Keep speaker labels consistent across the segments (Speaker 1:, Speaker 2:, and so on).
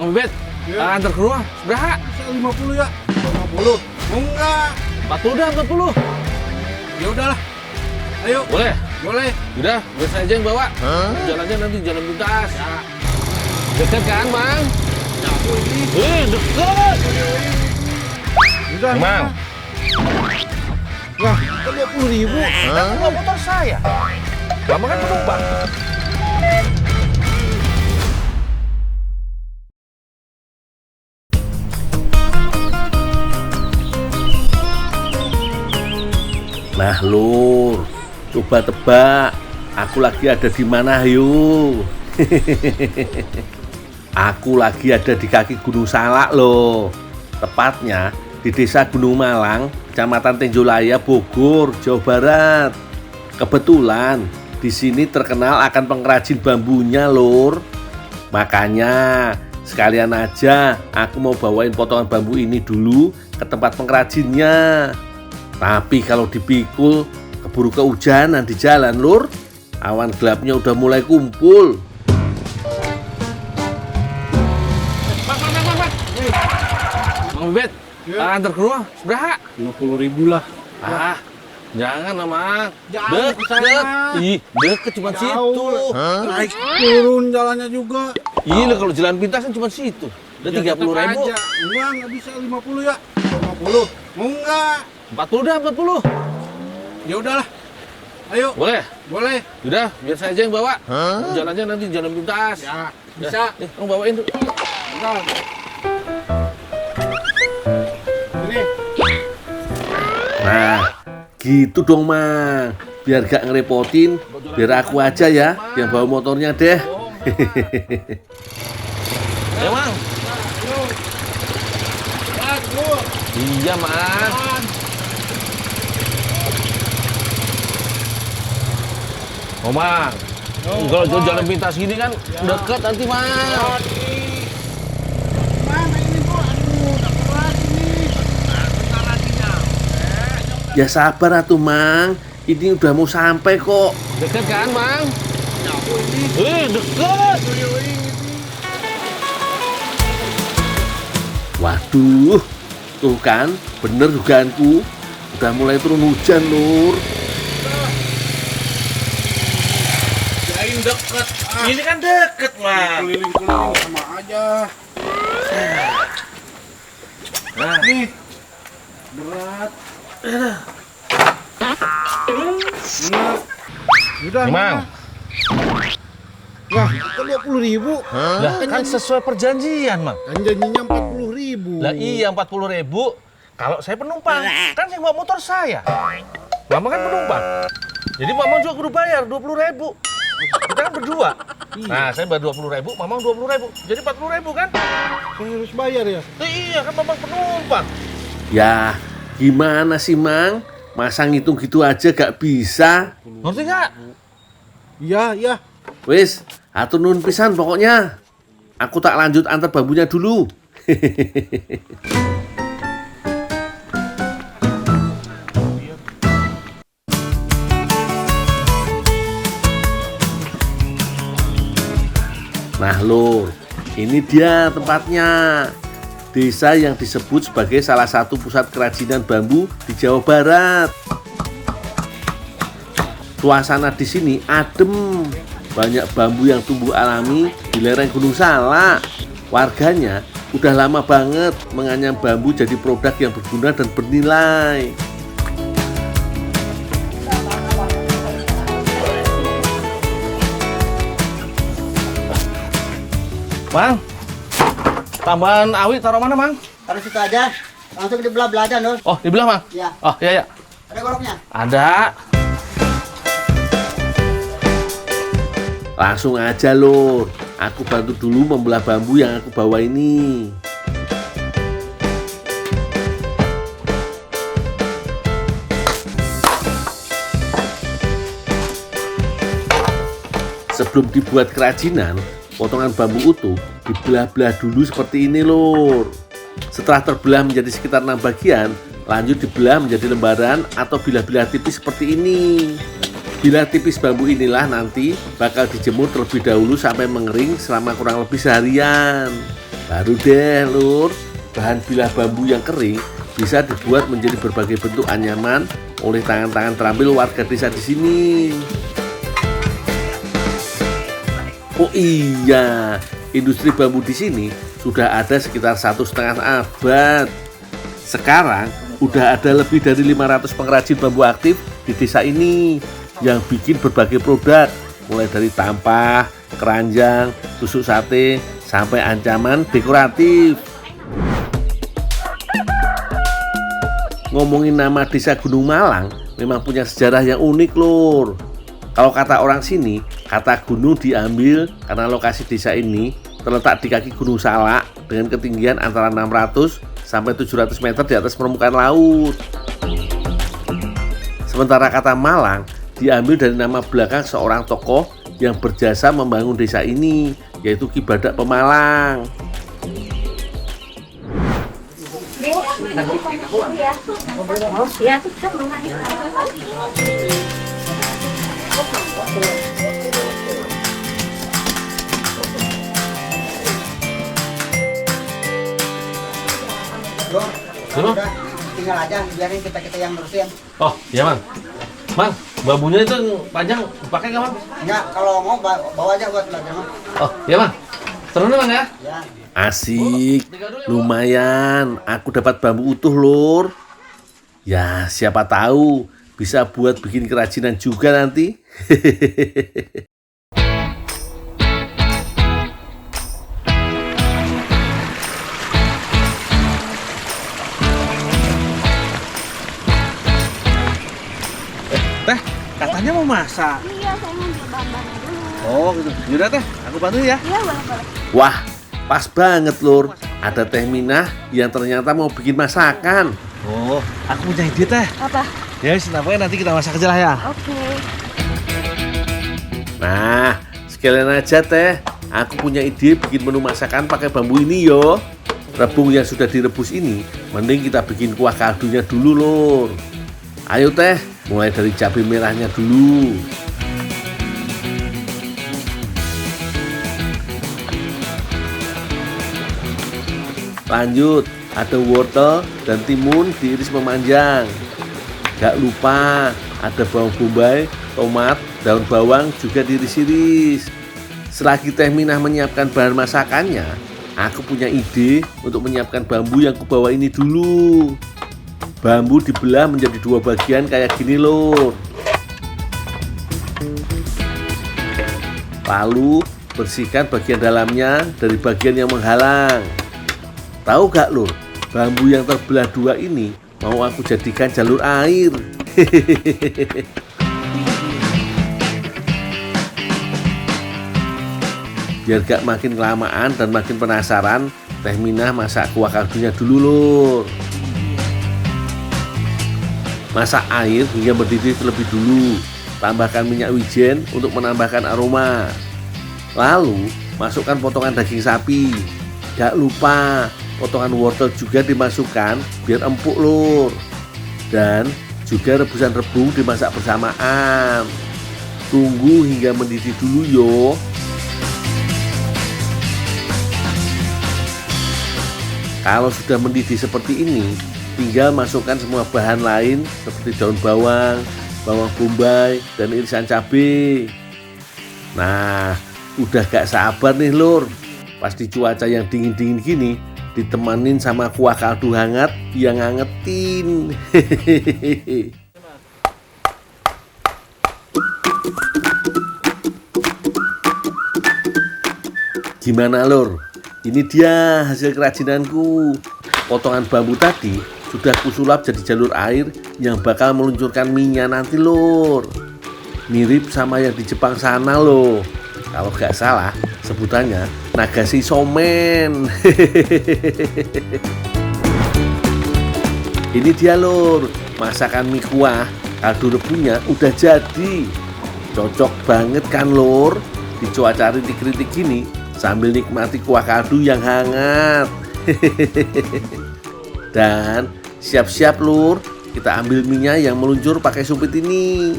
Speaker 1: Mang Bebet,
Speaker 2: Ya.
Speaker 1: antar ke rumah, berapa?
Speaker 2: Bisa 50 ya? 50? Enggak.
Speaker 1: 40 dah, 40.
Speaker 2: Ya udahlah. Ayo.
Speaker 1: Boleh?
Speaker 2: Boleh.
Speaker 1: Udah, biar saya aja yang bawa. Jalannya nanti jalan pintas.
Speaker 2: Ya.
Speaker 1: Dekat kan, Mang?
Speaker 2: Jauh ini.
Speaker 1: Dekat.
Speaker 2: Udah.
Speaker 1: Mang.
Speaker 2: Wah, kan 20.000.
Speaker 1: Kan bawa motor saya. Lama kan penumpang.
Speaker 3: Nah Lur, coba tebak, aku lagi ada di mana yuk? Aku lagi ada di kaki Gunung Salak loh. Tepatnya di Desa Gunung Malang, Kecamatan Tenjolaya, Bogor, Jawa Barat. Kebetulan di sini terkenal akan pengrajin bambunya Lur. Makanya sekalian aja aku mau bawain potongan bambu ini dulu ke tempat pengrajinnya. Tapi kalau dipikul, keburu kehujanan di jalan, Lur. Awan gelapnya udah mulai kumpul.
Speaker 1: Mang Bebet,
Speaker 2: Ya.
Speaker 1: antar ke rumah, berapa?
Speaker 2: 50.000 lah.
Speaker 1: Ah, jangan lah, Mang.
Speaker 2: Jangan,
Speaker 1: Deket.
Speaker 2: jangan.
Speaker 1: Ih, deket cuma situ.
Speaker 2: Naik turun jalannya juga.
Speaker 1: Iya, kalau jalan pintas kan cuma situ. Udah
Speaker 2: Ya,
Speaker 1: 30.000.
Speaker 2: tetep aja. Enggak bisa 50 ya? 50? Enggak.
Speaker 1: 40 dah, 40.
Speaker 2: Ya udahlah. Ayo.
Speaker 1: Boleh?
Speaker 2: Boleh.
Speaker 1: Udah, biar saya aja yang bawa. Jalannya nanti jalan pintas.
Speaker 2: Ya, bisa.
Speaker 1: Nih, kamu bawain tuh.
Speaker 2: Enggak. Ini.
Speaker 3: Nah, gitu dong, Mang. Biar gak ngerepotin, biar aku aja ya yang bawa motornya deh.
Speaker 1: Ya, Mang.
Speaker 2: Ayo. Aduh.
Speaker 1: Iya, Mang. Oh, Mang. Kalau jalan pintas gini kan deket nanti, Mang.
Speaker 2: Mana ini, Bu? Aduh, dapet lagi nih. Bentar lagi nyampe.
Speaker 3: Ya sabar atuh, Mang. Ini udah mau sampai kok.
Speaker 1: Deket kan, Mang?
Speaker 2: Jauh ini.
Speaker 1: Deket.
Speaker 3: Waduh, tuh kan, bener dugaanku. Udah mulai turun hujan, Lur.
Speaker 2: Jain deket. Ah,
Speaker 1: Ini kan deket, Mang.
Speaker 2: keliling-keliling sama aja.
Speaker 1: Nah,
Speaker 2: Nih. Berat. Nah. Udah,
Speaker 1: nih, Mang.
Speaker 2: Wah, kan 20.000.
Speaker 1: Lah, kan sesuai perjanjian, Mang.
Speaker 2: Kan janjinya 40.000.
Speaker 1: Lah iya 40.000 kalau saya penumpang. Kan yang bawa motor saya. Mama kan penumpang. Jadi Mama juga kudu bayar 20.000. Kita kan berdua. Nah, saya bayar 20.000, Mama 20.000. Jadi 40.000 kan?
Speaker 2: Saya harus bayar ya.
Speaker 1: Iya, kan Mama penumpang.
Speaker 3: Ya, gimana sih, Mang? Masa ngitung gitu aja gak bisa?
Speaker 1: Ngerti nggak?
Speaker 2: Iya, iya.
Speaker 3: Wis, atur nuhun pisan pokoknya. Aku tak lanjut antar bambunya dulu. Nah Lur, ini dia tempatnya. Desa yang disebut sebagai salah satu pusat kerajinan bambu di Jawa Barat. Suasana di sini adem. Banyak bambu yang tumbuh alami di lereng Gunung Salak. Warganya udah lama banget menganyam bambu jadi produk yang berguna dan bernilai.
Speaker 1: Mang, tambahan awi taruh mana, Mang?
Speaker 4: Taruh situ aja, langsung dibelah-belah aja, Nur.
Speaker 1: Oh, dibelah, Mang?
Speaker 4: Ya,
Speaker 1: Oh, iya, iya.
Speaker 4: ada goloknya.
Speaker 1: Ada.
Speaker 3: Langsung aja Lur, aku bantu dulu membelah bambu yang aku bawa ini. Sebelum dibuat kerajinan, potongan bambu utuh dibelah-belah dulu seperti ini Lur. Setelah terbelah menjadi sekitar 6 bagian, lanjut dibelah menjadi lembaran atau bilah-bilah tipis seperti ini. Bilah tipis bambu inilah nanti bakal dijemur terlebih dahulu sampai mengering selama kurang lebih seharian. Baru deh lur, bahan bilah bambu yang kering bisa dibuat menjadi berbagai bentuk anyaman oleh tangan-tangan terampil warga desa di sini. Oh iya, industri bambu di sini sudah ada sekitar 1,5 abad. Sekarang udah ada lebih dari 500 pengrajin bambu aktif di desa ini yang bikin berbagai produk, mulai dari tampah, keranjang, tusuk sate, sampai ancaman dekoratif. Ngomongin nama desa Gunung Malang memang punya sejarah yang unik lur. Kalau kata orang sini, kata gunung diambil karena lokasi desa ini terletak di kaki Gunung Salak dengan ketinggian antara 600 sampai 700 meter di atas permukaan laut. Sementara kata Malang diambil dari nama belakang seorang tokoh yang berjasa membangun desa ini, yaitu Ki Badak Pemalang.
Speaker 4: Bro,
Speaker 1: Gimana?
Speaker 4: udah tinggal aja biarin kita yang nerusin.
Speaker 1: Oh, iya Mang. Mang, bambunya itu yang panjang pakai nggak Mang?
Speaker 4: Enggak, kalau mau bawa aja buat belajar mah.
Speaker 1: Oh, iya Mang. Terus Mang ya?
Speaker 4: Ya.
Speaker 3: Asik, lumayan. Aku dapat bambu utuh lur. Ya, siapa tahu bisa buat bikin kerajinan juga nanti.
Speaker 1: Teh, katanya mau masak.
Speaker 5: Iya, saya mau beli bahan-bahannya dulu.
Speaker 1: Oh, gitu. Yaudah Teh, aku bantu ya.
Speaker 5: Iya, boleh-boleh.
Speaker 3: Wah, pas banget lur. Ada Teh Minah yang ternyata mau bikin masakan.
Speaker 1: Oh, aku punya ide Teh.
Speaker 5: Apa?
Speaker 1: Ya, namanya nanti kita masak aja lah ya.
Speaker 5: Oke.
Speaker 3: Nah, sekalian aja Teh. Aku punya ide bikin menu masakan pakai bambu ini yo. Rebung yang sudah direbus ini, mending kita bikin kuah kaldunya dulu lur. Ayo Teh, mulai dari cabai merahnya dulu. Lanjut, ada wortel dan timun diiris memanjang. Gak lupa, ada bawang bombay, tomat, daun bawang juga diiris-iris. Selagi Teh Minah menyiapkan bahan masakannya, aku punya ide untuk menyiapkan bambu yang kubawa ini dulu. Bambu dibelah menjadi 2 bagian kayak gini lur. Lalu bersihkan bagian dalamnya dari bagian yang menghalang. Tahu gak lur, bambu yang terbelah 2 ini mau aku jadikan jalur air. Biar gak makin kelamaan dan makin penasaran, Teh Minah masak kuah kaldunya dulu lur. Masak air hingga mendidih terlebih dulu. Tambahkan minyak wijen untuk menambahkan aroma. Lalu masukkan potongan daging sapi. Gak lupa potongan wortel juga dimasukkan biar empuk lur. Dan juga rebusan rebung dimasak bersamaan. Tunggu hingga mendidih dulu yo. Kalau sudah mendidih seperti ini, tinggal masukkan semua bahan lain seperti daun bawang, bawang bombay, dan irisan cabai. Nah, udah gak sabar nih lur. Pas di cuaca yang dingin-dingin gini, ditemanin sama kuah kaldu hangat yang ngangetin. Gimana lur? Ini dia hasil kerajinanku. Potongan bambu tadi sudah kusulap jadi jalur air yang bakal meluncurkan minyak nanti lur. Mirip sama yang di Jepang sana loh. Kalau gak salah sebutannya Nagasi Somen. Ini dia lur, masakan mie kuah kaldu rebunya udah jadi. Cocok banget kan lur, di cuaca rintik-rintik gini sambil nikmati kuah kaldu yang hangat. Dan siap-siap lur, kita ambil minyak yang meluncur pakai sumpit ini.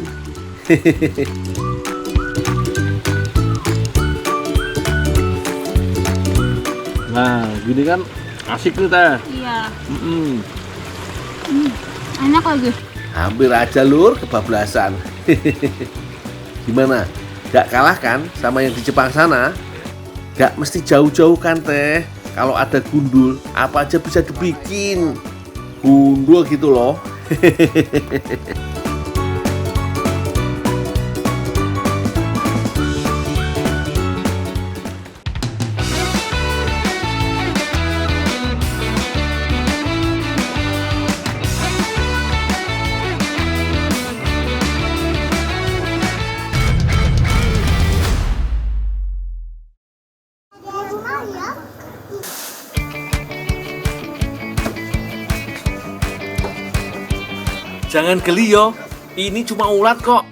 Speaker 2: Nah, gini kan asik nih teh.
Speaker 5: Iya. Enak lagi.
Speaker 3: Hampir aja lur kebablasan. Gimana? Gak kalah kan sama yang di Jepang sana? Gak mesti jauh-jauh kan teh. Kalau ada gundul, apa aja bisa dibikin. Gundul gitu loh. Jangan geli yo, ini cuma ulat kok.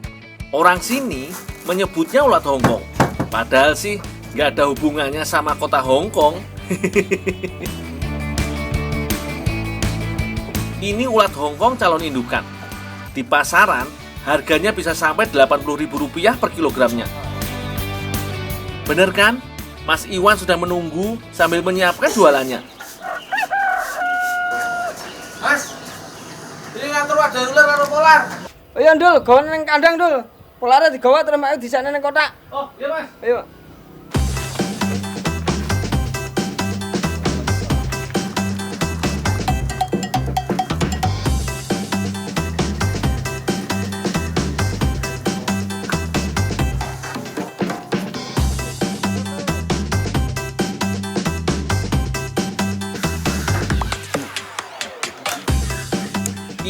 Speaker 3: Orang sini menyebutnya ulat Hongkong. Padahal sih nggak ada hubungannya sama kota Hongkong. Ini ulat Hongkong calon indukan. Di pasaran harganya bisa sampai Rp80.000 per kilogramnya. Bener kan? Mas Iwan sudah menunggu sambil menyiapkan jualannya.
Speaker 1: Mas, ini ngatur ada ular karo polar.
Speaker 6: Oh iya Dul, gawan nang kandang Dul. Polare digawa terus mek disane nang kotak.
Speaker 1: Oh, iya Mas.
Speaker 6: Ayo.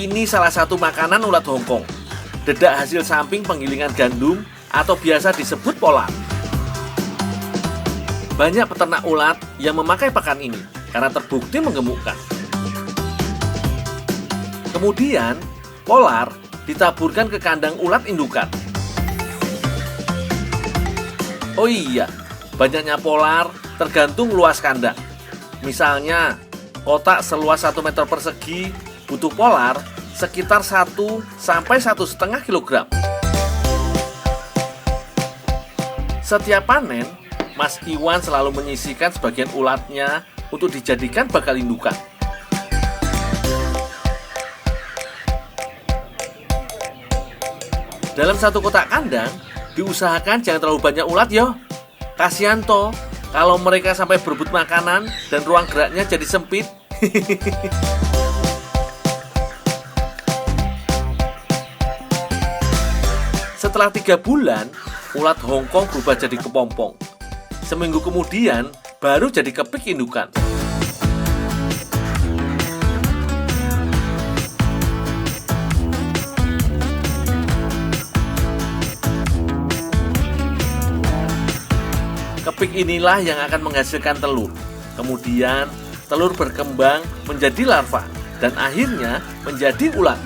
Speaker 3: Ini salah satu makanan ulat Hongkong. Dedak hasil samping penggilingan gandum atau biasa disebut polar. Banyak peternak ulat yang memakai pakan ini karena terbukti menggemukkan. Kemudian, polar ditaburkan ke kandang ulat indukan. Oh iya, banyaknya polar tergantung luas kandang. Misalnya, kotak seluas 1 meter persegi butuh polar sekitar 1 sampai 1,5 kilogram. Setiap panen, Mas Iwan selalu menyisihkan sebagian ulatnya untuk dijadikan bakal indukan. Dalam satu kotak kandang, diusahakan jangan terlalu banyak ulat yo. Kasihan toh, kalau mereka sampai berebut makanan dan ruang geraknya jadi sempit. Setelah 3 bulan, ulat Hongkong berubah jadi kepompong. Seminggu kemudian, baru jadi kepik indukan. Kepik inilah yang akan menghasilkan telur. Kemudian, telur berkembang menjadi larva dan akhirnya menjadi ulat.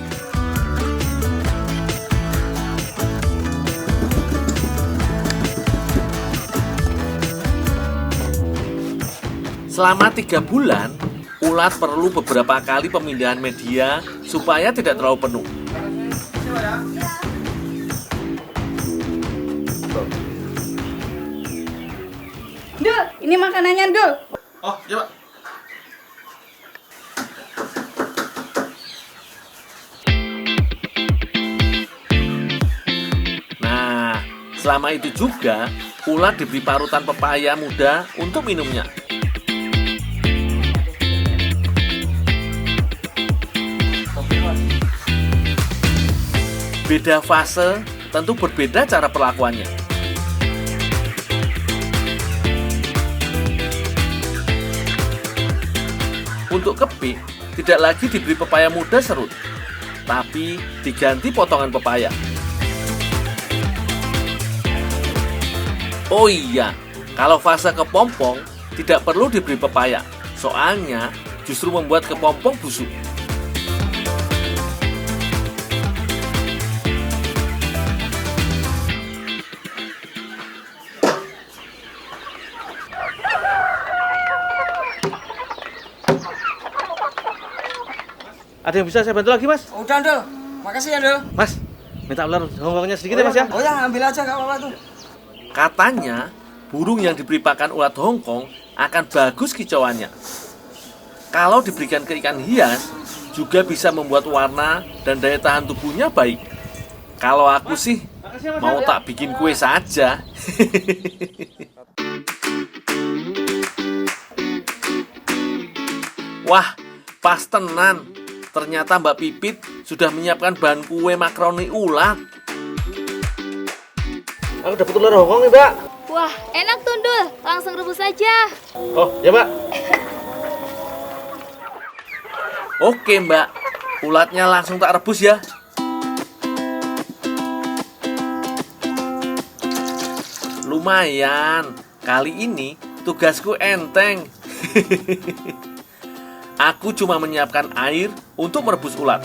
Speaker 3: Selama 3 bulan, ulat perlu beberapa kali pemindahan media supaya tidak terlalu penuh.
Speaker 5: Dul, ini makanannya Dul.
Speaker 1: Oh, coba.
Speaker 3: Nah, selama itu juga, ulat diberi parutan pepaya muda untuk minumnya. Beda fase, tentu berbeda cara perlakuannya. Untuk kepik, tidak lagi diberi pepaya muda serut, tapi diganti potongan pepaya. Oh iya, kalau fase kepompong, tidak perlu diberi pepaya, soalnya justru membuat kepompong busuk.
Speaker 1: Ada yang bisa saya bantu lagi, Mas?
Speaker 6: Udah Dul. Makasih ya Dul.
Speaker 1: Mas, minta ular Hongkongnya sedikit ya, Mas ya?
Speaker 6: Oh ya, ambil aja enggak apa-apa tuh.
Speaker 3: Katanya, burung yang diberi pakan ulat Hongkong akan bagus kicauannya. Kalau diberikan ke ikan hias, juga bisa membuat warna dan daya tahan tubuhnya baik. Kalau aku sih, mau tak bikin kue saja. Wah, pas tenan. Ternyata Mbak Pipit sudah menyiapkan bahan kue makaroni ulat.
Speaker 1: Aku dapat telur Hongkong nih, Mbak.
Speaker 5: Wah, enak tuh, Dul. Langsung rebus aja.
Speaker 1: Oh, ya, Mbak.
Speaker 3: Oke, Mbak. Ulatnya langsung tak rebus ya. Lumayan. Kali ini tugasku enteng. Aku cuma menyiapkan air untuk merebus ulat.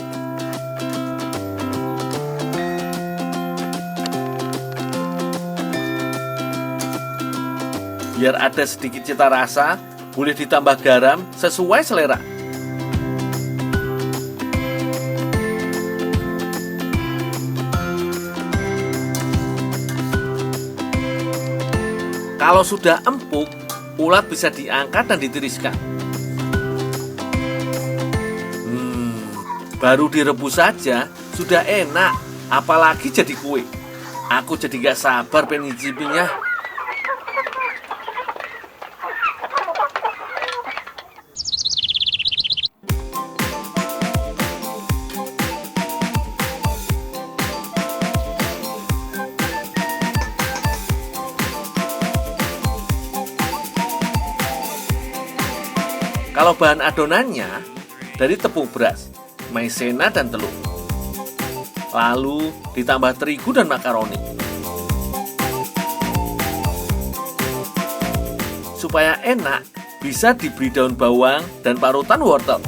Speaker 3: Biar ada sedikit cita rasa, boleh ditambah garam sesuai selera. Kalau sudah empuk, ulat bisa diangkat dan ditiriskan. Baru direbus saja, sudah enak. Apalagi jadi kue. Aku jadi gak sabar pengen nyicipinya. Kalau bahan adonannya dari tepung beras, maizena dan telur. Lalu ditambah terigu dan makaroni. Supaya enak, bisa diberi daun bawang dan parutan wortel.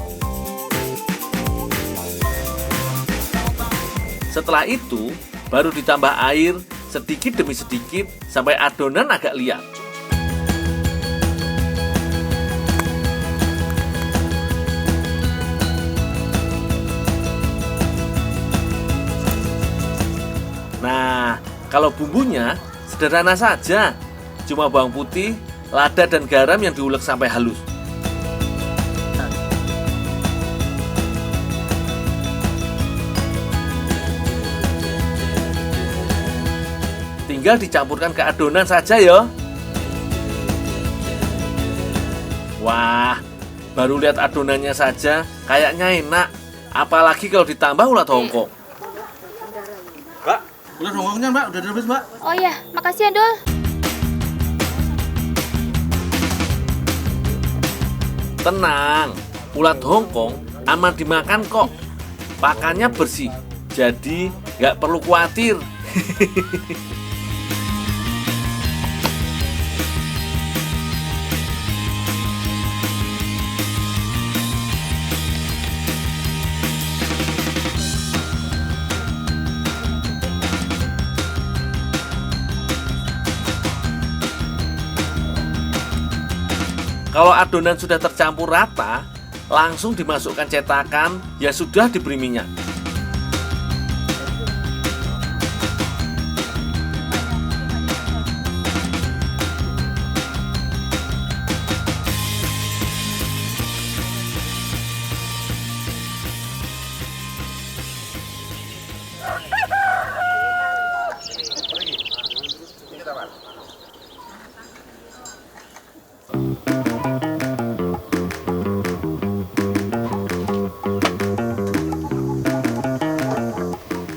Speaker 3: Setelah itu, baru ditambah air sedikit demi sedikit sampai adonan agak liat. Nah, kalau bumbunya sederhana saja. Cuma bawang putih, lada dan garam yang diulek sampai halus. Tinggal dicampurkan ke adonan saja ya. Wah, baru lihat adonannya saja kayaknya enak. Apalagi kalau ditambah ulat Hongkong.
Speaker 1: Mbak, ulat Hongkongnya, Mbak, udah direbus, Mbak.
Speaker 5: Oh ya, makasih ya, Dul.
Speaker 3: Tenang, ulat Hongkong aman dimakan kok. Pakannya bersih, jadi nggak perlu khawatir. Kalau adonan sudah tercampur rata, langsung dimasukkan cetakan yang sudah diberi minyak.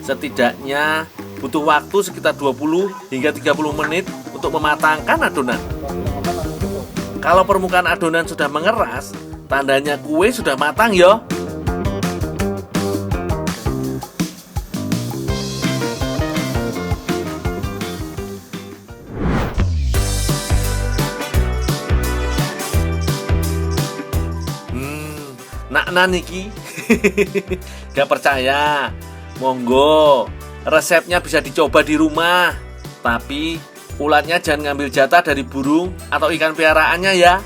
Speaker 3: Setidaknya butuh waktu sekitar 20 hingga 30 menit untuk mematangkan adonan. Kalau permukaan adonan sudah mengeras, tandanya kue sudah matang ya. Nak niki. Gak percaya? Monggo, resepnya bisa dicoba di rumah. Tapi ulatnya jangan ngambil jatah dari burung atau ikan peliharaannya ya.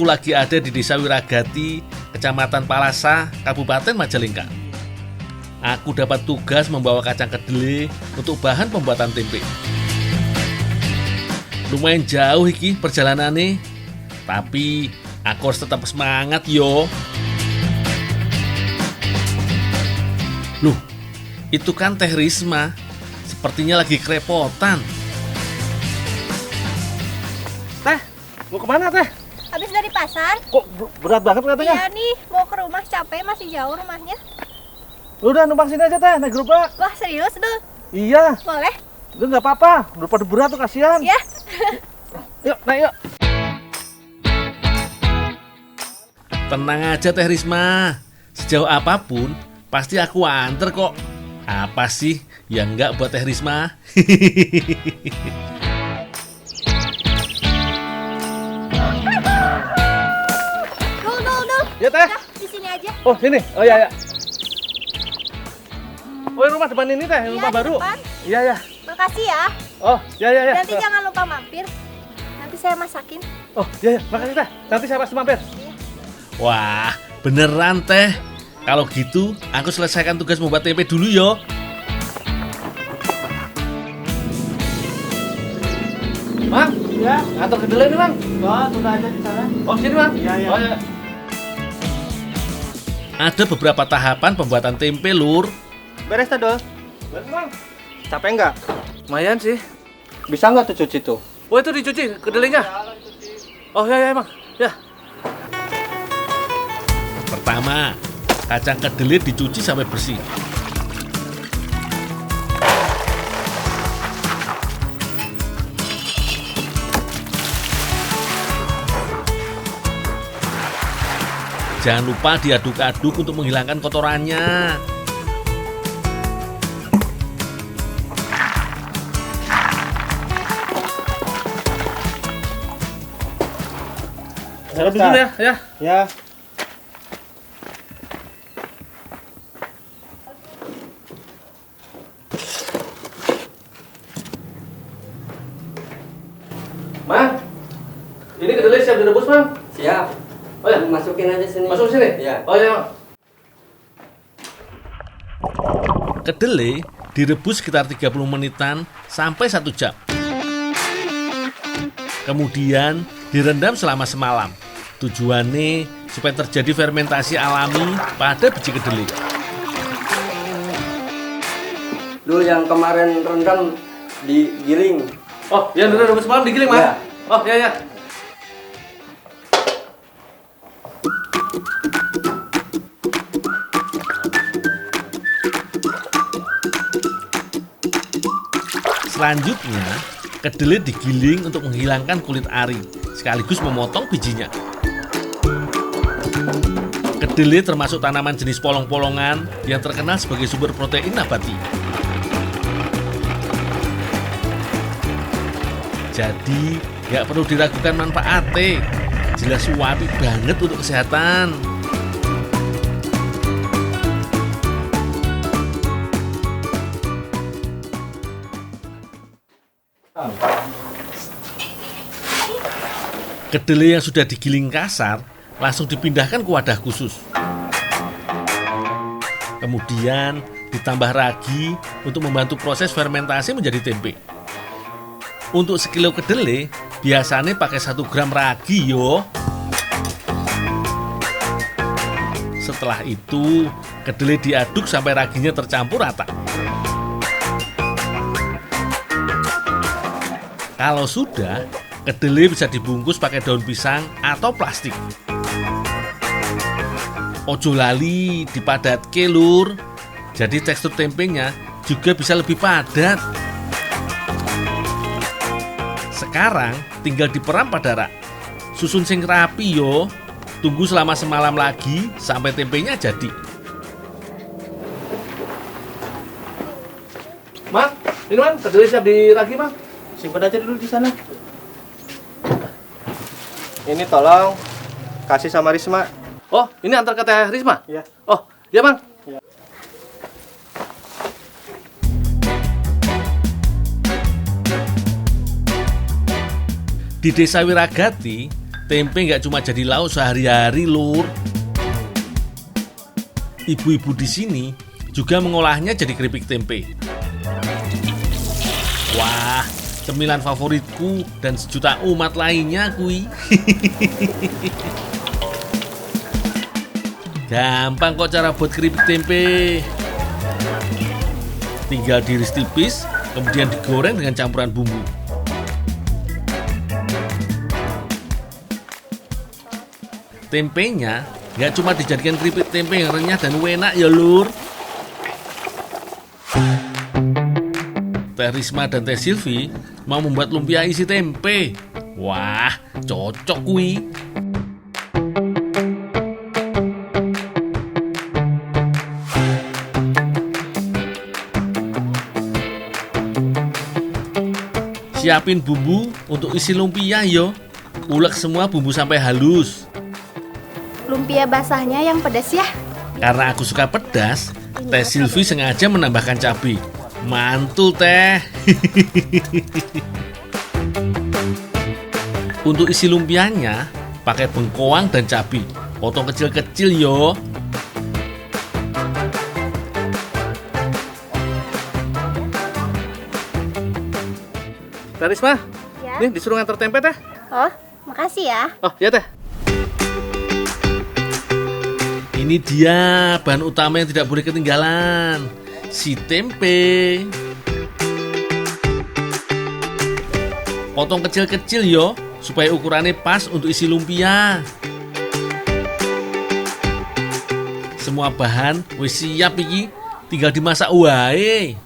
Speaker 3: Aku lagi ada di Desa Wiragati, Kecamatan Palasa, Kabupaten Majalengka. Aku dapat tugas membawa kacang kedelai untuk bahan pembuatan tempe. Lumayan jauh iki perjalanannya, tapi aku harus tetap semangat yo. Loh, itu kan Teh Risma. Sepertinya lagi kerepotan.
Speaker 1: Teh, mau kemana teh?
Speaker 7: Habis dari pasar?
Speaker 1: Kok berat banget katanya?
Speaker 7: Iya nih, mau ke rumah capek, masih jauh rumahnya.
Speaker 1: Udah numpang sini aja teh, naik gerobak.
Speaker 7: Wah serius Dul?
Speaker 1: Iya,
Speaker 7: Boleh?
Speaker 1: udah nggak apa-apa. Udah pada berat tuh kasihan.
Speaker 7: Ya.
Speaker 1: Yuk, naik yuk.
Speaker 3: Tenang aja Teh Risma. Sejauh apapun, pasti aku anter kok. Apa sih yang enggak buat Teh Risma?
Speaker 7: Dul.
Speaker 1: Ya teh.
Speaker 7: Dah, di sini aja.
Speaker 1: Oh sini. Oh ya ya. Oh rumah depan ini teh,
Speaker 7: Iya,
Speaker 1: rumah
Speaker 7: di
Speaker 1: baru.
Speaker 7: depan.
Speaker 1: Iya ya.
Speaker 7: Makasih ya.
Speaker 1: Oh ya ya ya.
Speaker 7: Nanti jangan lupa mampir. Nanti saya masakin.
Speaker 1: Oh ya ya. Makasih teh. Nanti saya pasti mampir.
Speaker 3: Wah, beneran Teh. Kalau gitu, aku selesaikan tugas membuat tempe dulu yo.
Speaker 1: Mang,
Speaker 4: Ya.
Speaker 1: ngantor kedelai nih mang.
Speaker 4: Oh, sudah aja di sana.
Speaker 1: Oh sini mang.
Speaker 4: Iya, iya.
Speaker 1: Oh ya.
Speaker 3: Ada beberapa tahapan pembuatan tempe, Lur.
Speaker 6: Beres dah, Dul.
Speaker 1: Beres mang.
Speaker 6: Capek nggak?
Speaker 1: Lumayan sih.
Speaker 6: Bisa nggak tuh cuci tuh?
Speaker 1: Oh itu dicuci kedelainya. Oh ya ya mang. Ya.
Speaker 3: Pertama, kacang kedelai dicuci sampai bersih. Jangan lupa diaduk-aduk untuk menghilangkan kotorannya.
Speaker 1: Saya dulu ya. Ya.
Speaker 6: Ya.
Speaker 1: Mang. Ini kedelai siap direbus mang.
Speaker 6: Siap.
Speaker 1: Oh ya.
Speaker 6: Masukin aja sini.
Speaker 1: Masuk sini.
Speaker 6: Ya.
Speaker 1: Oh ya mang.
Speaker 3: Kedelai direbus sekitar 30 menitan sampai 1 jam. Kemudian direndam selama semalam. Tujuannya supaya terjadi fermentasi alami pada biji kedelai.
Speaker 6: Dul yang kemarin rendam digiling.
Speaker 1: Oh, yang udah rebus malam digiling, Mas.
Speaker 6: Iya.
Speaker 1: Oh, ya ya.
Speaker 3: Selanjutnya, kedelai digiling untuk menghilangkan kulit ari, sekaligus memotong bijinya. Kedelai termasuk tanaman jenis polong-polongan yang terkenal sebagai sumber protein nabati. Jadi, nggak perlu diragukan manfaatnya. Jelas wapi banget untuk kesehatan. Kedelai yang sudah digiling kasar langsung dipindahkan ke wadah khusus. Kemudian ditambah ragi untuk membantu proses fermentasi menjadi tempe. Untuk sekilo kedelai biasanya pakai 1 gram ragi yo. Setelah itu kedelai diaduk sampai raginya tercampur rata. Kalau sudah, kedelai bisa dibungkus pakai daun pisang atau plastik. Ojo lali dipadatke lur. Jadi tekstur tempenya juga bisa lebih padat. Sekarang tinggal diperam pada rak. Susun sing rapi yo. Tunggu selama semalam lagi sampai tempenya jadi.
Speaker 1: Mang, ini mang, kedelai siap diragi, Mang.
Speaker 6: Simpan aja dulu di sana. Ini tolong kasih sama Risma.
Speaker 1: Oh, ini antar ke Teh Risma?
Speaker 6: Iya.
Speaker 1: Oh, ya, Mang.
Speaker 3: Di Desa Wiragati, tempe nggak cuma jadi lauk sehari-hari, Lur. Ibu-ibu di sini juga mengolahnya jadi keripik tempe. Wah, cemilan favoritku dan sejuta umat lainnya kui. Gampang kok cara buat keripik tempe. Tinggal diiris tipis, kemudian digoreng dengan campuran bumbu. Tempenya nggak cuma dijadikan keripik tempe yang renyah dan enak ya, Lur. Teh Risma dan Teh Silvi mau membuat lumpia isi tempe. Wah, cocok kui. Siapin bumbu untuk isi lumpia yo. Ulek semua bumbu sampai halus.
Speaker 7: Lumpia basahnya yang pedas ya.
Speaker 3: Karena aku suka pedas, Teh Silvi sengaja menambahkan cabai. Mantul, Teh. Untuk isi lumpianya, pakai bengkoang dan cabai. Potong kecil-kecil yo. Teh Risma,
Speaker 7: Ya.
Speaker 3: nih disuruh ngantar tempe, Teh.
Speaker 7: Oh, makasih ya.
Speaker 3: Oh, ya, Teh. Ini dia bahan utama yang tidak boleh ketinggalan. Si tempe. Potong kecil-kecil yo, supaya ukurannya pas untuk isi lumpia. Semua bahan wis siap iki, tinggal dimasak wae.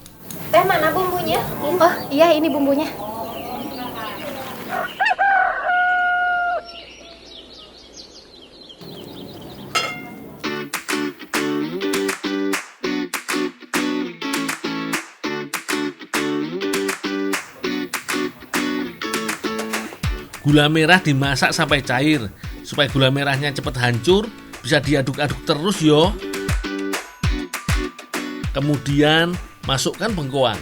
Speaker 7: Teh mana bumbunya? Oh, iya ini bumbunya.
Speaker 3: Gula merah dimasak sampai cair. Supaya gula merahnya cepat hancur, bisa diaduk-aduk terus yo. Kemudian masukkan bengkoang.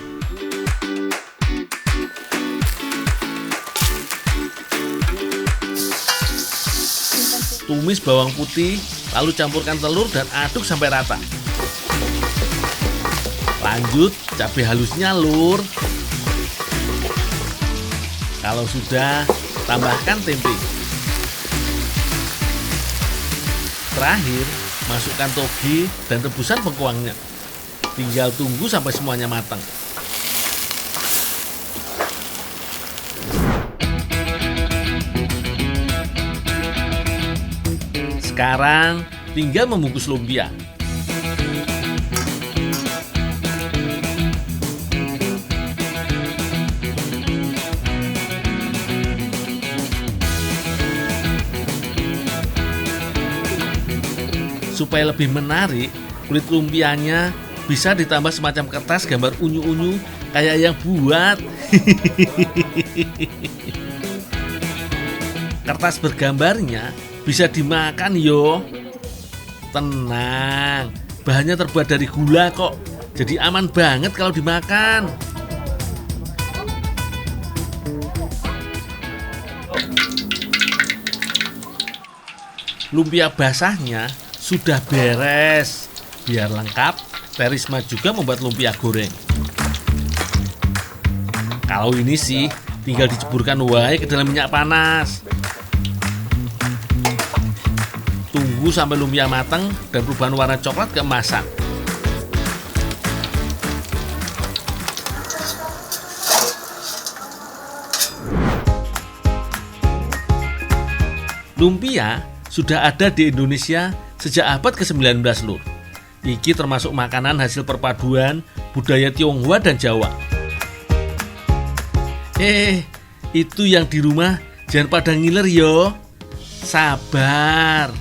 Speaker 3: Tumis bawang putih, lalu campurkan telur dan aduk sampai rata. Lanjut cabai halusnya, Lur. Kalau sudah, tambahkan tempe. Terakhir, masukkan toge dan rebusan bengkoangnya. Tinggal tunggu sampai semuanya matang. Sekarang, tinggal membungkus lumpia. Supaya lebih menarik, kulit lumpianya bisa ditambah semacam kertas gambar unyu-unyu kayak yang buat. Kertas bergambarnya bisa dimakan yo. Tenang, bahannya terbuat dari gula kok. Jadi aman banget kalau dimakan. Lumpia basahnya sudah beres. Biar lengkap, Teh Risma juga membuat lumpia goreng. Kalau ini sih tinggal diceburkan wae ke dalam minyak panas. Tunggu sampai lumpia matang dan perubahan warna coklat keemasan. Lumpia sudah ada di Indonesia sejak abad ke-19, Lur. Iki termasuk makanan hasil perpaduan budaya Tionghoa dan Jawa. Itu yang di rumah jangan pada ngiler yo. Sabar,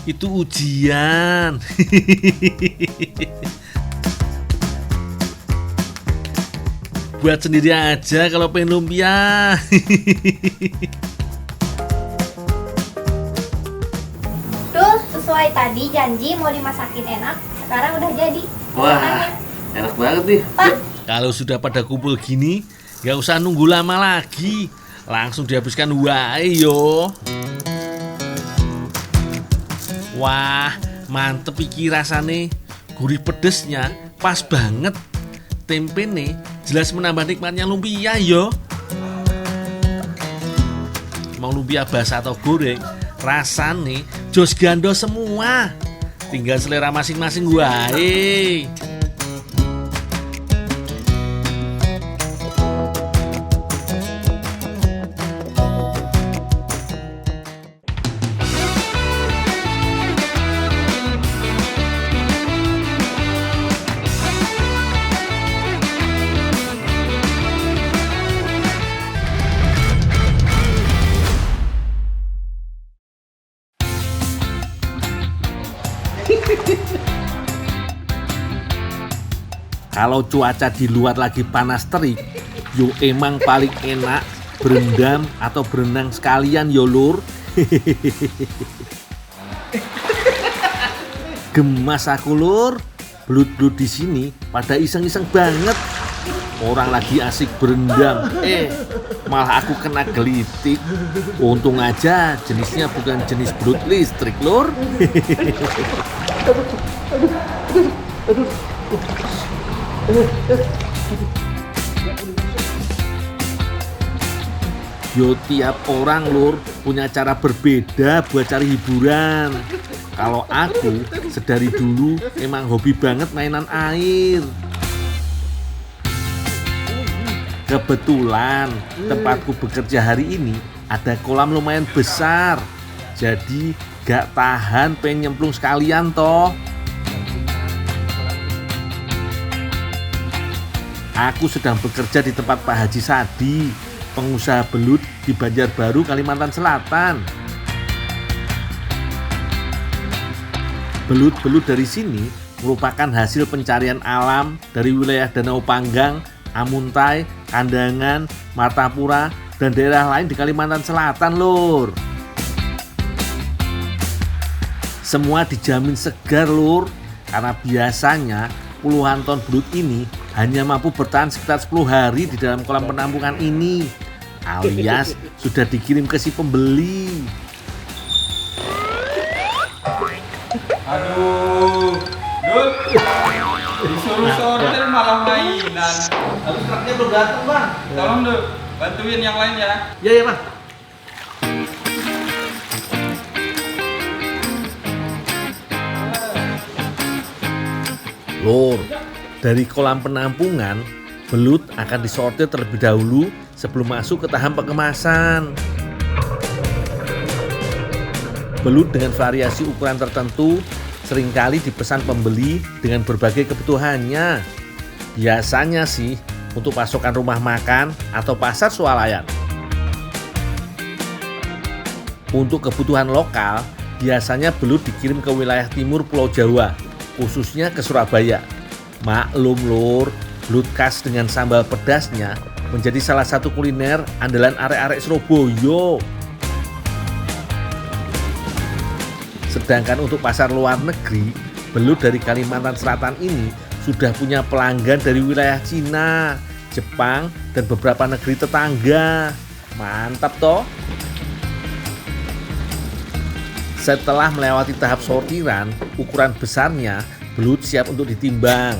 Speaker 3: itu ujian. Buat sendiri aja kalau pengen lumpia.
Speaker 7: Dul, sesuai tadi janji mau dimasakin enak. Sekarang udah jadi.
Speaker 3: Wah, enak banget nih.
Speaker 7: Pak.
Speaker 3: Kalau sudah pada kumpul gini, gak usah nunggu lama lagi. Langsung dihabiskan wae yo. Wah, mantep iki rasane. Gurih pedesnya pas banget. Tempe nih jelas menambah nikmatnya lumpia yo. Mau lumpia basah atau goreng, rasane jos gando semua. Tinggal selera masing-masing wae. Kalau cuaca di luar lagi panas terik, yo emang paling enak berendam atau berenang sekalian yo lur. Gemas aku lur, belut-belut di sini pada iseng-iseng banget. Orang lagi asik berendam, malah aku kena gelitik. Untung aja jenisnya bukan jenis belut listrik lur. Yo tiap orang lur punya cara berbeda buat cari hiburan. Kalau aku sedari dulu emang hobi banget mainan air. Kebetulan tempatku bekerja hari ini ada kolam lumayan besar. Jadi gak tahan pengen nyemplung sekalian toh. Aku sedang bekerja di tempat Pak Haji Sadi, pengusaha belut di Banjarbaru, Kalimantan Selatan. Belut-belut dari sini merupakan hasil pencarian alam dari wilayah Danau Panggang, Amuntai, Kandangan, Martapura, dan daerah lain di Kalimantan Selatan lur. Semua dijamin segar lur, karena biasanya puluhan ton belut ini hanya mampu bertahan sekitar 10 hari di dalam kolam penampungan ini, alias sudah dikirim ke si pembeli.
Speaker 2: Aduh, Dul, disuruh sortir malah mainan.
Speaker 1: Tapi truknya belum datang bang.
Speaker 2: Tolong Dul, bantuin yang lain ya.
Speaker 1: Iya ya bang.
Speaker 3: Lur, dari kolam penampungan, belut akan disortir terlebih dahulu sebelum masuk ke tahap pengemasan. Belut dengan variasi ukuran tertentu seringkali dipesan pembeli dengan berbagai kebutuhannya. Biasanya sih untuk pasokan rumah makan atau pasar swalayan. Untuk kebutuhan lokal, biasanya belut dikirim ke wilayah timur Pulau Jawa, khususnya ke Surabaya. Maklum lur, belut khas dengan sambal pedasnya menjadi salah satu kuliner andalan arek-arek Surabaya. Sedangkan untuk pasar luar negeri, belut dari Kalimantan Selatan ini sudah punya pelanggan dari wilayah Cina, Jepang, dan beberapa negeri tetangga. Mantap toh. Setelah melewati tahap sortiran, ukuran besarnya, belut siap untuk ditimbang.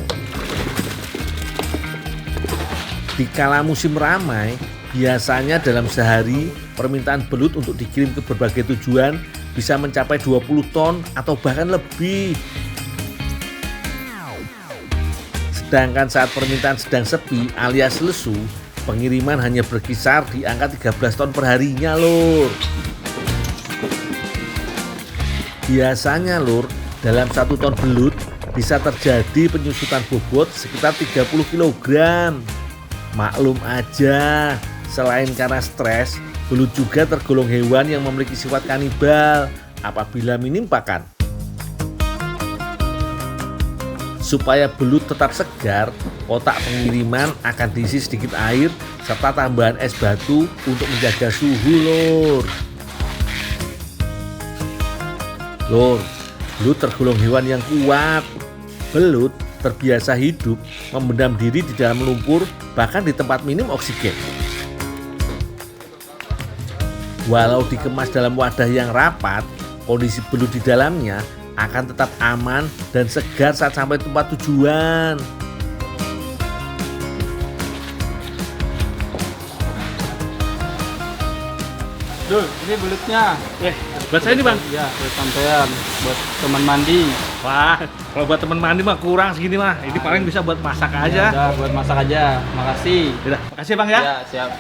Speaker 3: Di kala musim ramai, biasanya dalam sehari permintaan belut untuk dikirim ke berbagai tujuan bisa mencapai 20 ton atau bahkan lebih. Sedangkan saat permintaan sedang sepi alias lesu, pengiriman hanya berkisar di angka 13 ton per harinya lur. Biasanya lur, dalam 1 ton belut bisa terjadi penyusutan bobot sekitar 30 kg. Maklum aja, selain karena stres, belut juga tergolong hewan yang memiliki sifat kanibal apabila minim pakan. Supaya belut tetap segar, kotak pengiriman akan diisi sedikit air serta tambahan es batu untuk menjaga suhu lur. Lur, belut tergolong hewan yang kuat. Belut terbiasa hidup memendam diri di dalam lumpur bahkan di tempat minim oksigen. Walau dikemas dalam wadah yang rapat, kondisi belut di dalamnya akan tetap aman dan segar saat sampai tempat tujuan.
Speaker 2: Dul, ini belutnya.
Speaker 1: Buat saya nih, Bang.
Speaker 2: Ya, buat sampean, buat teman mandi.
Speaker 1: Wah, kalau buat teman mandi mah kurang segini mah. Ini paling bisa buat masak
Speaker 2: Ya
Speaker 1: aja.
Speaker 2: udah, buat masak aja. Makasih.
Speaker 1: Yaudah, makasih Bang ya.
Speaker 2: Ya, siap.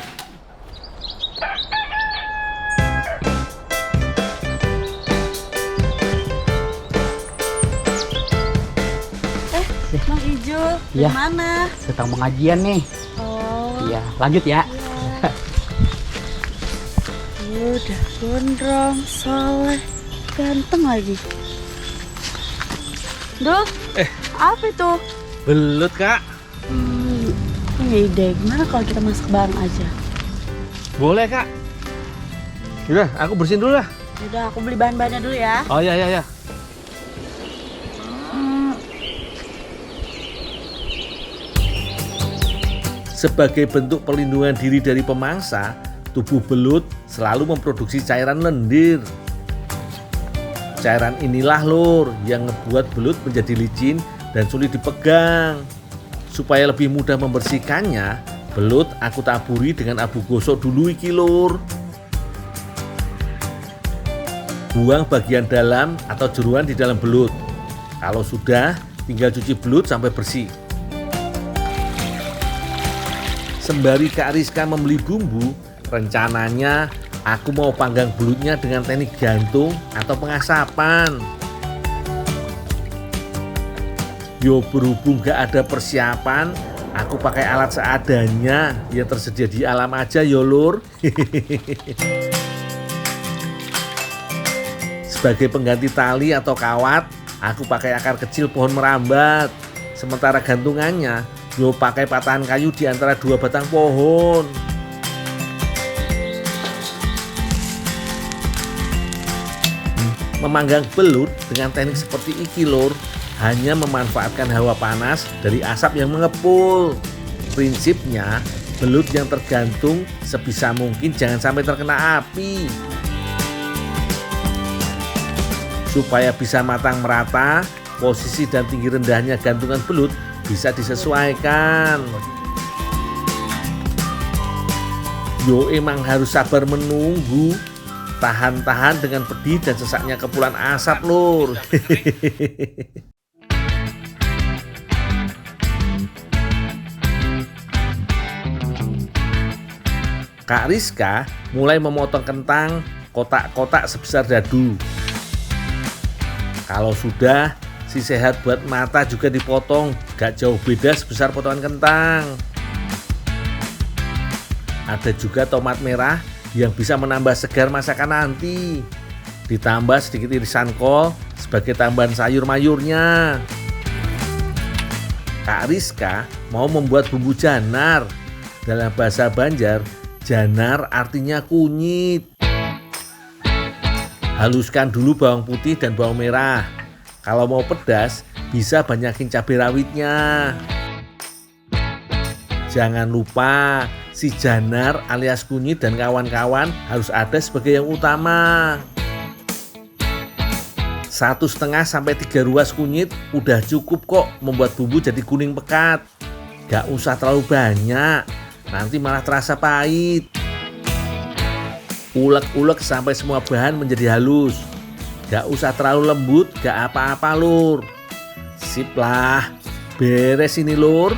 Speaker 8: Bang Ijo,
Speaker 9: Iya.
Speaker 8: dari mana?
Speaker 9: Sedang pengajian nih.
Speaker 8: Oh,
Speaker 9: Iya, lanjut ya.
Speaker 8: udah gondrong, soleh, ganteng lagi. Duh, apa itu?
Speaker 1: Belut, Kak.
Speaker 8: Punya ide, gimana kalau kita masak bareng aja?
Speaker 1: Boleh, Kak. Yaudah, aku bersihin dulu lah.
Speaker 8: Udah, aku beli bahan-bahannya dulu ya.
Speaker 1: Oh iya.
Speaker 3: Sebagai bentuk perlindungan diri dari pemangsa, tubuh belut selalu memproduksi cairan lendir. Cairan inilah lur yang ngebuat belut menjadi licin dan sulit dipegang. Supaya lebih mudah membersihkannya, belut aku taburi dengan abu gosok dulu iki lur. Buang bagian dalam atau jeruan di dalam belut. Kalau sudah, tinggal cuci belut sampai bersih. Sembari Kak Rizka membeli bumbu, rencananya aku mau panggang belutnya dengan teknik gantung atau pengasapan. Yo, berhubung gak ada persiapan, aku pakai alat seadanya yang tersedia di alam aja yo lur. Sebagai pengganti tali atau kawat, aku pakai akar kecil pohon merambat. Sementara gantungannya, yo pakai patahan kayu di antara dua batang pohon. Memanggang belut dengan teknik seperti iki lur, hanya memanfaatkan hawa panas dari asap yang mengepul. Prinsipnya, belut yang tergantung sebisa mungkin jangan sampai terkena api. Supaya bisa matang merata, posisi dan tinggi rendahnya gantungan belut bisa disesuaikan. Yo emang harus sabar menunggu, tahan-tahan dengan pedih dan sesaknya kepulan asap lur. Kak Rizka mulai memotong kentang kotak-kotak sebesar dadu. Kalau sudah, si sehat buat mata juga dipotong, gak jauh beda sebesar potongan kentang. Ada juga tomat merah yang bisa menambah segar masakan nanti. Ditambah sedikit irisan kol sebagai tambahan sayur mayurnya. Kak Rizka mau membuat bumbu janar. Dalam bahasa Banjar, janar artinya kunyit. Haluskan dulu bawang putih dan bawang merah. Kalau mau pedas, bisa banyakin cabai rawitnya. Jangan lupa, si janar alias kunyit dan kawan-kawan harus ada sebagai yang utama. 1,5 sampai 3 ruas kunyit udah cukup kok membuat bumbu jadi kuning pekat. Gak usah terlalu banyak, nanti malah terasa pahit. Ulek-ulek sampai semua bahan menjadi halus. Gak usah terlalu lembut, gak apa-apa lur. Sip lah, beres ini lur.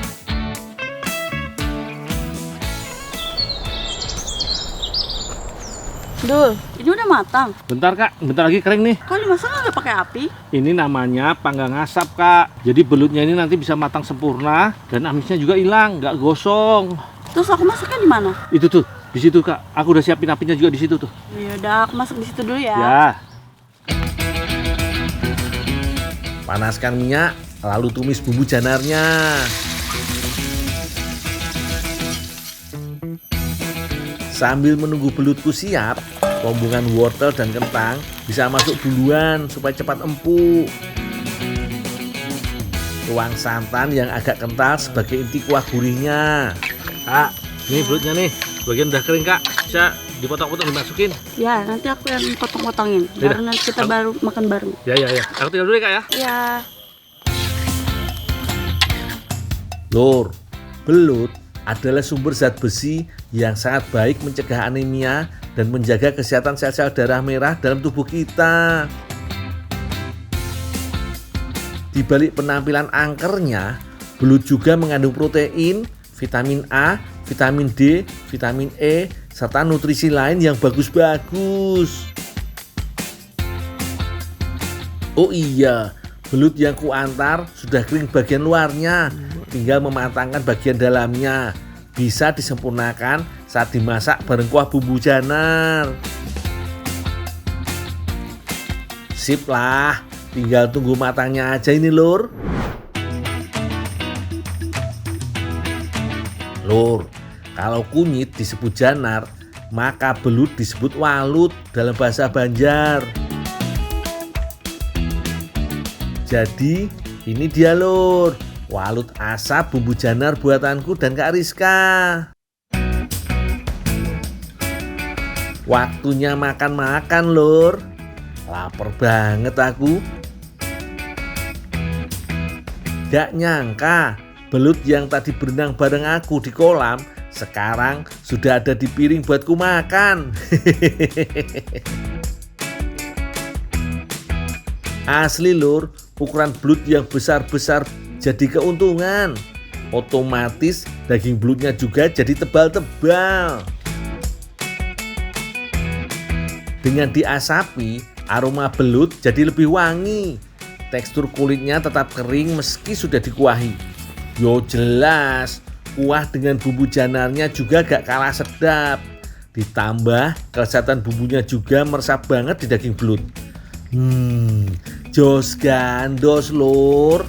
Speaker 8: Dul, ini udah matang.
Speaker 1: Bentar Kak, bentar lagi kering nih.
Speaker 8: Kok dimasak nggak pakai api?
Speaker 1: Ini namanya panggang asap Kak. Jadi belutnya ini nanti bisa matang sempurna dan amisnya juga hilang, nggak gosong.
Speaker 8: Terus aku masaknya di mana?
Speaker 1: Itu tuh, di situ Kak. Aku udah siapin apinya juga di situ tuh.
Speaker 8: Ya udah, aku masak di situ dulu ya.
Speaker 1: Ya.
Speaker 3: Panaskan minyak, lalu tumis bumbu janarnya. Sambil menunggu belutku siap, rombongan wortel dan kentang bisa masuk duluan supaya cepat empuk. Tuang santan yang agak kental sebagai inti kuah gurihnya.
Speaker 1: Kak, nih belutnya nih. Bagian udah kering Kak. Bisa dipotong-potong dimasukin.
Speaker 8: Ya, nanti aku yang potong-potongin.
Speaker 1: Yaudah.
Speaker 8: Baru nanti kita baru makan bareng.
Speaker 1: Ya. Aku tinggal dulu ya, Kak ya.
Speaker 8: Ya.
Speaker 3: Lur, belut adalah sumber zat besi yang sangat baik mencegah anemia dan menjaga kesehatan sel-sel darah merah dalam tubuh kita. Di balik penampilan angkernya, belut juga mengandung protein, vitamin A, vitamin D, vitamin E, serta nutrisi lain yang bagus-bagus. Oh iya, belut yang kuantar sudah kering bagian luarnya, tinggal mematangkan bagian dalamnya. Bisa disempurnakan saat dimasak bareng kuah bumbu janar. Sip lah, tinggal tunggu matangnya aja ini lur. Lur, kalau kunyit disebut janar, maka belut disebut walut dalam bahasa Banjar. Jadi ini dia lur, walut asap bumbu janar buatanku dan Kak Rizka. Waktunya makan-makan lur. Lapar banget aku. Gak nyangka belut yang tadi berenang bareng aku di kolam sekarang sudah ada di piring buatku makan. Asli lur, ukuran belut yang besar-besar jadi keuntungan. Otomatis daging belutnya juga jadi tebal-tebal. Dengan diasapi, aroma belut jadi lebih wangi. Tekstur kulitnya tetap kering meski sudah dikuahi. Yo jelas, kuah dengan bumbu janarnya juga gak kalah sedap. Ditambah kelezatan bumbunya juga meresap banget di daging belut. Jos gandos lur.